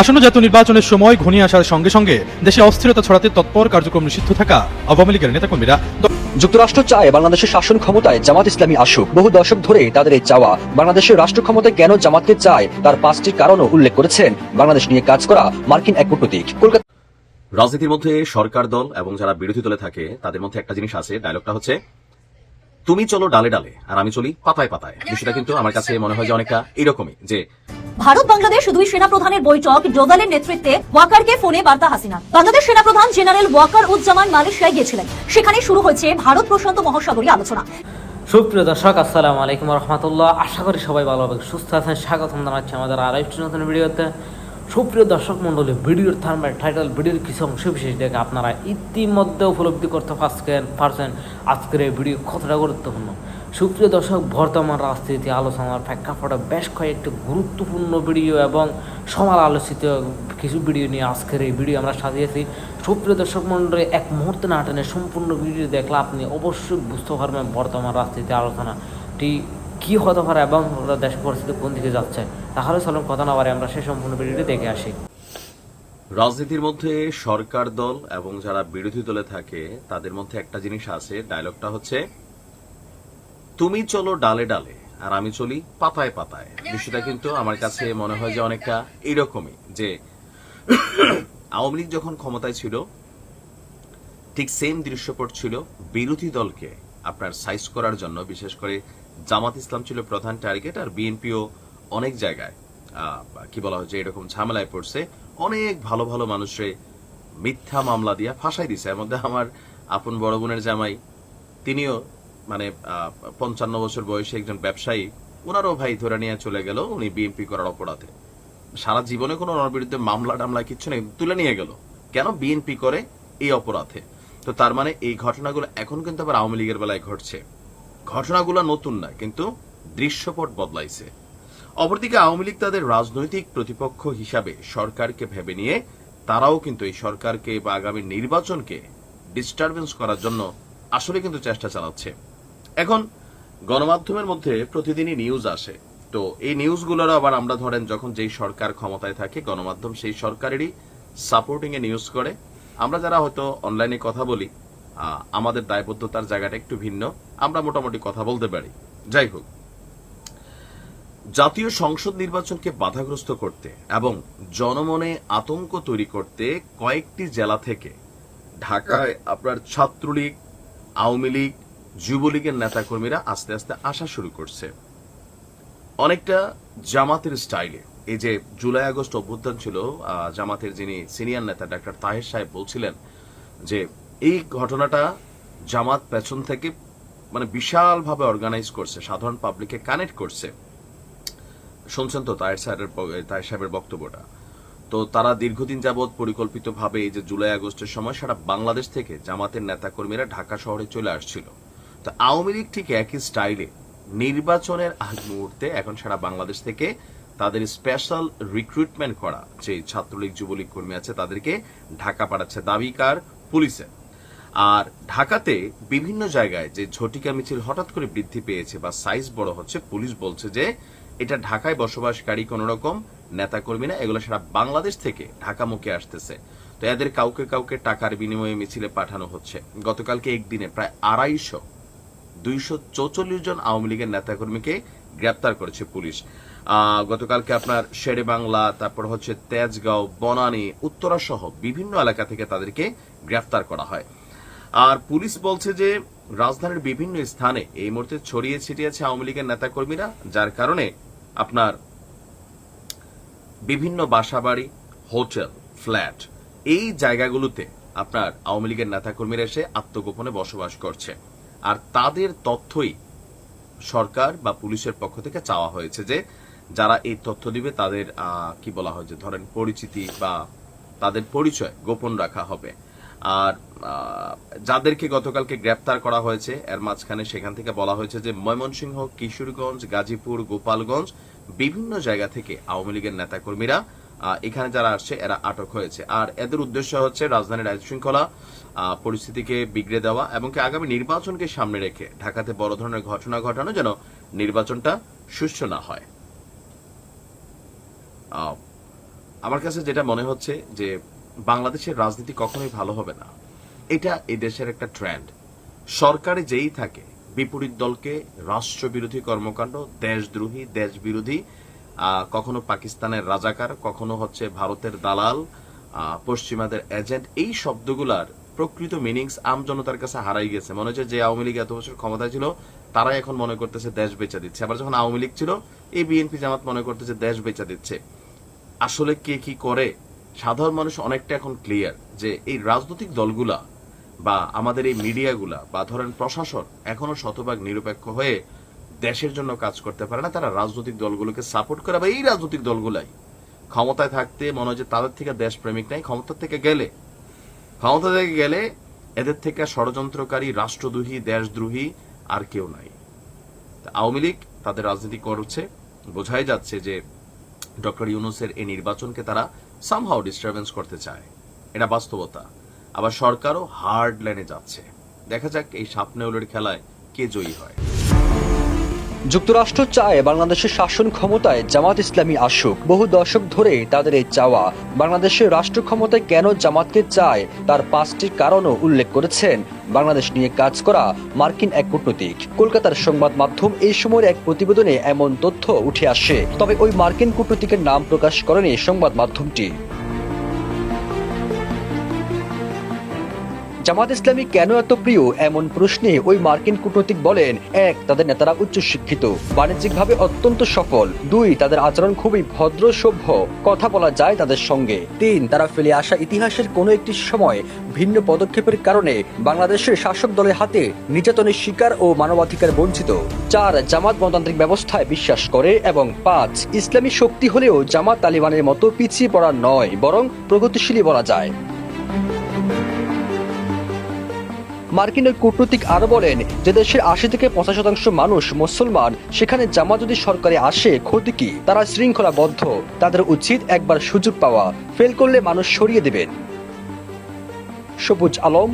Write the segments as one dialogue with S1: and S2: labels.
S1: আসন্ন জাতীয় নির্বাচনের সময় ঘনিয়ে আসার সঙ্গে সঙ্গে দেশে অস্থিরতা ছড়াতে তৎপর কার্যক্রম নিষিদ্ধ থাকা আওয়ামী লীগের নেতাকর্মীরা
S2: যুক্তরাষ্ট্র চায় বাংলাদেশের শাসন ক্ষমতায় জামাত ইসলামী আসুক। বহু দশক ধরে তাদের এই চাওয়া। বাংলাদেশের রাষ্ট্র ক্ষমতায় কেন জামাতকে চায় তার 5টি কারণও উল্লেখ করেছেন বাংলাদেশ নিয়ে কাজ করা মার্কিন এক কূটনীতিক।
S3: রাজনীতির মধ্যে সরকার দল এবং যারা বিরোধী দলে থাকে তাদের মধ্যে একটা জিনিস আছে, ডায়লগটা হচ্ছে তুমি চলো ডালে ডালে আর আমি চলি পাতায় পাতায়। বিষয়টা কিন্তু আমার কাছে মনে হয় যে অনেকটা এরকমই, যে
S4: ভারত বাংলাদেশ দুই সেনাপ্রধানের বৈঠক, ডোভালের নেতৃত্বে ওয়াকারকে ফোনে বার্তা হাসিনা। বাংলাদেশ সেনাপ্রধান জেনারেল ওয়াকার উজ্জামান মালয়েশিয়ায় গিয়েছিলেন। সেখানে শুরু হয়েছে ভারত প্রশান্ত মহাসাগরীয় আলোচনা।
S5: সুপ্রিয় দর্শক, আসসালামু আলাইকুম রহমতুল্লাহ। আশা করি সবাই ভালো হবে, সুস্থ আছেন। স্বাগতম জানাচ্ছি আমাদের আরো একটি নতুন ভিডিওতে। সুপ্রিয় দর্শক মন্ডলী, ভিডিওর থাম্বনেল, টাইটেল, ভিডিওর কিছু অংশ বিশেষ দেখে আপনারা ইতিমধ্যে উপলব্ধি করতে পারছেন আজকের এই ভিডিও কতটা গুরুত্বপূর্ণ। সুপ্রিয় দর্শক, বর্তমান রাজনীতি আলোচনার প্রেক্ষাপটে বেশ কয়েকটি গুরুত্বপূর্ণ ভিডিও এবং সমালোচিত কিছু ভিডিও নিয়ে আজকের এই ভিডিও আমরা সাজিয়েছি। সুপ্রিয় দর্শক মন্ডলী, এক মুহূর্তে না টেনে সম্পূর্ণ ভিডিও দেখলে আপনি অবশ্যই বুঝতে পারবেন বর্তমান রাজনীতি আলোচনাটি কি হতে পারে এবং দেশ পরিস্থিতি কোন দিকে যাচ্ছে। তাহলে চলুন কথা না বাড়ি আমরা সেই সম্পূর্ণ ভিডিওটি দেখে আসি।
S3: রাজনীতির মধ্যে সরকার দল এবং যারা বিরোধী দলে থাকে তাদের মধ্যে একটা জিনিস আছে, ডায়লগটা হচ্ছে তুমি চলো ডালে ডালে আর আমি চলি পাতায় পাতায়। বিষয়টা কিন্তু আমার কাছে মনে হয় যে অনেকটা এরকমই, যে আওয়ামী লীগ যখন ক্ষমতায় ছিল ঠিক সেম দৃশ্যপট ছিল বিরোধী দলকে আপনার সাইজ করার জন্য। বিশেষ করে জামাত ইসলাম ছিল প্রধান টার্গেট, আর বিএনপিও অনেক জায়গায় কি বলা হচ্ছে এরকম ঝামেলায় পড়ছে। অনেক ভালো ভালো মানুষরে মিথ্যা মামলা দিয়া ফাঁসাই দিছে। এর মধ্যে আমার আপন বড় বোনের জামাই, তিনিও মানে 55 বছর বয়সী একজন ব্যবসায়ী, ওনারও ভাই ধরে নিয়ে চলে গেল উনি বিএনপি করার অপরাধে। সারা জীবনে কোনো ওনার বিরুদ্ধে মামলা টামলা কিচ্ছু নেই, তুলে নিয়ে গেল কেন? বিএনপি করে এই অপরাধে। তো তার মানে এই ঘটনাগুলো এখন কিন্তু আবার আওয়ামী লীগের বেলায় ঘটছে। ঘটনাগুলো নতুন না, কিন্তু দৃশ্যপট বদলাইছে। অপরদিকে আওয়ামী লীগ তাদের রাজনৈতিক প্রতিপক্ষ হিসাবে সরকারকে ভেবে নিয়ে তারাও কিন্তু এই সরকারকে বা আগামী নির্বাচনকে ডিস্টারবেন্স করার জন্য আসলে কিন্তু চেষ্টা চালাচ্ছে। এখন গণমাধ্যমের মধ্যে প্রতিদিনই নিউজ আসে, তো এই নিউজগুলোর আবার আমরা ধরেন যখন যেই সরকার ক্ষমতায় থাকে গণমাধ্যম সেই সরকারেরই সাপোর্টিং এ নিউজ করে। আমরা যারা হয়তো অনলাইনে কথা বলি আমাদের দায়বদ্ধতার জায়গাটা একটু ভিন্ন, আমরা মোটামুটি কথা বলতে পারি। যাই হোক, জাতীয় সংসদ নির্বাচনকে বাধাগ্রস্ত করতে এবং জনমনে আতঙ্ক তৈরি করতে কয়েকটি জেলা থেকে ঢাকায় আপনার ছাত্রলীগ, আওয়ামী লীগ, যুবলীগের নেতাকর্মীরা আস্তে আস্তে আসা শুরু করছে, অনেকটা জামাতের স্টাইলে। এই যে জুলাই আগস্ট অভ্যুত্থান ছিল, জামাতের যিনি সিনিয়র নেতা ডাক্তার তাহের সাহেব বলছিলেন যে এই ঘটনাটা জামাত পেছন থেকে মানে বিশালভাবে অর্গানাইজ করছে, সাধারণ পাবলিককে কানেক্ট করছে। শুনছেন তো তাহের সাহেবের বক্তব্যটা? তো তারা দীর্ঘদিন যাবৎ পরিকল্পিতভাবে এই যে জুলাই আগস্টের সময় সারা বাংলাদেশ থেকে জামাতের নেতাকর্মীরা ঢাকা শহরে চলে আসছিল। তো আওয়ামী লীগ ঠিক একই স্টাইলে নির্বাচনের আগ মুহূর্তে এখন সারা বাংলাদেশ থেকে তাদের স্পেশাল রিক্রুটমেন্ট করা যে ছাত্রলীগ যুবলীগ কর্মী আছে তাদেরকে ঢাকা পাঠাচ্ছে, দাবিকার পুলিশের। আর ঢাকাতে বিভিন্ন জায়গায় যে ঝটিকা মিছিল হঠাৎ করে বৃদ্ধি পেয়েছে বা সাইজ বড় হচ্ছে, পুলিশ বলছে যে এটা ঢাকায় বসবাসকারী কোন রকম নেতাকর্মী না, এগুলো সারা বাংলাদেশ থেকে ঢাকামুখী আসতেছে। তো এদের কাউকে কাউকে টাকার বিনিময়ে মিছিলে পাঠানো হচ্ছে। গতকালকে একদিনে প্রায় 244 জন আওয়ামী লীগের নেতাকর্মীকে গ্রেপ্তার করেছে পুলিশ। গতকালকে আপনার শেরে বাংলা, তারপর হচ্ছে তেজগাঁও, বনানী, উত্তরা সহ বিভিন্ন এলাকা থেকে তাদেরকে গ্রেপ্তার করা হয়। আর পুলিশ বলছে যে রাজধানীর বিভিন্ন স্থানে এই মুহূর্তে ছড়িয়ে ছিটিয়েছে আওয়ামী লীগের নেতাকর্মীরা, যার কারণে আপনার বিভিন্ন বাসাবাড়ি, হোটেল, ফ্ল্যাট এই জায়গাগুলোতে আপনার আওয়ামী লীগের নেতাকর্মীরা এসে আত্মগোপনে বসবাস করছে। আর তাদের তথ্যই সরকার বা পুলিশের পক্ষ থেকে চাওয়া হয়েছে যে যারা এই তথ্য দিবে তাদের কি বলা হয় যে ধরেন পরিচিতি বা তাদের পরিচয় গোপন রাখা হবে। আর যাদেরকে গতকালকে গ্রেপ্তার করা হয়েছে এর মাঝখানে সেখান থেকে বলা হয়েছে যে ময়মনসিংহ, কিশোরগঞ্জ, গাজীপুর, গোপালগঞ্জ বিভিন্ন জায়গা থেকে আওয়ামী লীগের নেতাকর্মীরা এখানে যারা আসছে এরা আটক হয়েছে। আর এদের উদ্দেশ্য হচ্ছে রাজধানীর আইন শৃঙ্খলা পরিস্থিতিকে বিগড়ে দেওয়া এবং কি আগামী নির্বাচনকে সামনে রেখে ঢাকাতে বড় ধরনের ঘটনা ঘটানো যেন নির্বাচনটা সুষ্ঠু না হয়। আমার কাছে যেটা মনে হচ্ছে যে বাংলাদেশের রাজনীতি কখনোই ভালো হবে না। এটা এই দেশের একটা ট্রেন্ড। সরকারে যেই থাকে বিপরীত দলকে রাষ্ট্রবিরোধী কর্মকাণ্ড, দেশদ্রোহী, দেশবিরোধী, কখনো পাকিস্তানের রাজাকার, কখনো হচ্ছে ভারতের দালাল, পশ্চিমাদের এজেন্ট, এই শব্দগুলার প্রকৃত মিনিংস আমজনতার কাছে হারাই গেছে। মনে হচ্ছে যে আওয়ামী লীগ এত বছর ক্ষমতায় ছিল তারাই এখন মনে করতেছে দেশ বেচা দিচ্ছে, আবার যখন আওয়ামী লীগ ছিল এই বিএনপি জামাত মনে করতেছে দেশ বেচা দিচ্ছে। আসলে কে কি করে সাধারণ মানুষ অনেকটা এখন ক্লিয়ার যে এই রাজনৈতিক দলগুলা বা আমাদের এই মিডিয়াগুলা বা ধরেন প্রশাসন এখনো শতভাগ নিরপেক্ষ হয়ে দেশের জন্য কাজ করতে পারে না। তারা রাজনৈতিক দলগুলোকে সাপোর্ট করে, বা এই রাজনৈতিক দলগুলাই ক্ষমতায় থাকতে মনে হয় যে তাদের থেকে দেশপ্রেমিক নাই, ক্ষমতা থেকে গেলে এদের থেকে ষড়যন্ত্রকারী, রাষ্ট্রদ্রোহী, দেশদ্রোহী আর কেউ নাই। আওয়ামী লীগ তাদের রাজনীতি করছে, বোঝাই যাচ্ছে যে ডক্টর ইউনূসের এই নির্বাচনকে তারা সামহাও ডিস্টারবেন্স করতে চায়, এটা বাস্তবতা। আবার সরকারও হার্ড লাইনে যাচ্ছে। দেখা যাক এই সাপ নেউলের খেলায় কে জয়ী হয়।
S2: যুক্তরাষ্ট্র চায় বাংলাদেশের শাসন ক্ষমতায় জামাত ইসলামী আসুক। বহু দশক ধরে তাদের এই চাওয়া। বাংলাদেশের রাষ্ট্র ক্ষমতায় কেন জামাতকে চায় তার 5টি কারণও উল্লেখ করেছেন বাংলাদেশ নিয়ে কাজ করা মার্কিন এক কূটনীতিক। কলকাতার সংবাদ মাধ্যম এই সময়ের এক প্রতিবেদনে এমন তথ্য উঠে আসে, তবে ওই মার্কিন কূটনীতিকের নাম প্রকাশ করেনি সংবাদ মাধ্যমটি। জামাত ইসলামী কেন এত প্রিয় এমন প্রশ্নে ওই মার্কিন কূটনীতিক বলেন, 1, তাদের নেতারা উচ্চশিক্ষিত, বাণিজ্যিকভাবে অত্যন্ত সফল। 2, তাদের আচরণ খুবই ভদ্র সভ্য, কথা বলা যায় তাদের সঙ্গে। 3, তারা ফেলে আসা ইতিহাসের কোনো একটি সময় ভিন্ন পদক্ষেপের কারণে বাংলাদেশের শাসক দলের হাতে নির্যাতনের শিকার ও মানবাধিকার বঞ্চিত। 4, জামাত গণতান্ত্রিক ব্যবস্থায় বিশ্বাস করে। এবং 5, ইসলামী শক্তি হলেও জামাত তালিবানের মতো পিছিয়ে পড়া নয়, বরং প্রগতিশীলী বলা যায়। মার্কিন ওই কূটনীতিক আরো বলেন যে দেশের 80 থেকে 85% মানুষ মুসলমান, সেখানে জামাত যদি সরকারে আসে ক্ষতি কি? তারা শৃঙ্খলাবদ্ধ, তাদের উচিত একবার সুযোগ পাওয়া, ফেল করলে মানুষ সরিয়ে দেবেন। সবুজ আলম।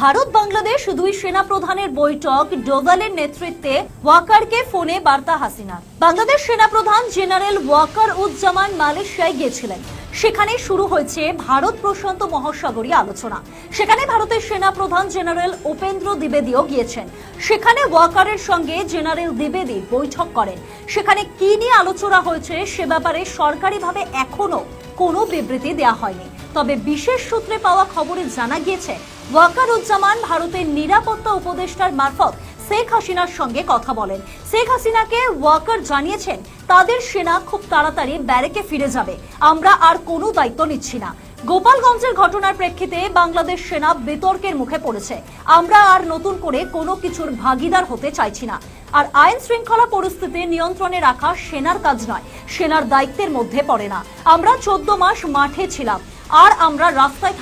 S4: ভারত বাংলাদেশ দুই সেনা প্রধানের বৈঠক, ডোভালের নেতৃত্বে ওয়াকারকে ফোনে বার্তা হাসিনা। বাংলাদেশ সেনা প্রধান জেনারেল ওয়াকার উজ্জামান মালয়েশিয়ায় গিয়েছিলেন। সেখানে শুরু হয়েছে ভারত প্রশান্ত মহাসাগরীয় আলোচনা। সেখানে ভারতের সেনা প্রধান জেনারেল উপেন্দ্র দ্বিবেদীও গিয়েছেন। সেখানে ওয়াকারের সঙ্গে জেনারেল দ্বিবেদী বৈঠক করেন। সেখানে কি নিয়ে আলোচনা হয়েছে সে ব্যাপারে সরকারিভাবে এখনো কোনো বিবৃতি দেওয়া হয়নি। তবে বিশেষ সূত্রে পাওয়া খবরে জানা গিয়েছে ওয়াকার উজ্জামান ভারতের নিরাপত্তা উপদেষ্টার মারফত শেখ হাসিনার সঙ্গে কথা বলেন। শেখ হাসিনাকে ওয়াকার জানিয়েছেন তাদের সেনা খুব তাড়াতাড়ি ব্যারেকে ফিরে যাবে, আমরা আর কোনো দায়িত্ব নিচ্ছি না। গোপালগঞ্জের ঘটনার প্রেক্ষিতে বাংলাদেশ সেনা বিতর্কের মুখে পড়েছে। আমরা আর নতুন করে কোনো কিছুর ভাগিদার হতে চাইছি না। আর আইন শৃঙ্খলা পরিস্থিতি নিয়ন্ত্রণে রাখা সেনার কাজ নয়, সেনার দায়িত্বের মধ্যে পড়ে না। আমরা 14 মাস মাঠে ছিলাম, আর আমরা রাস্তায়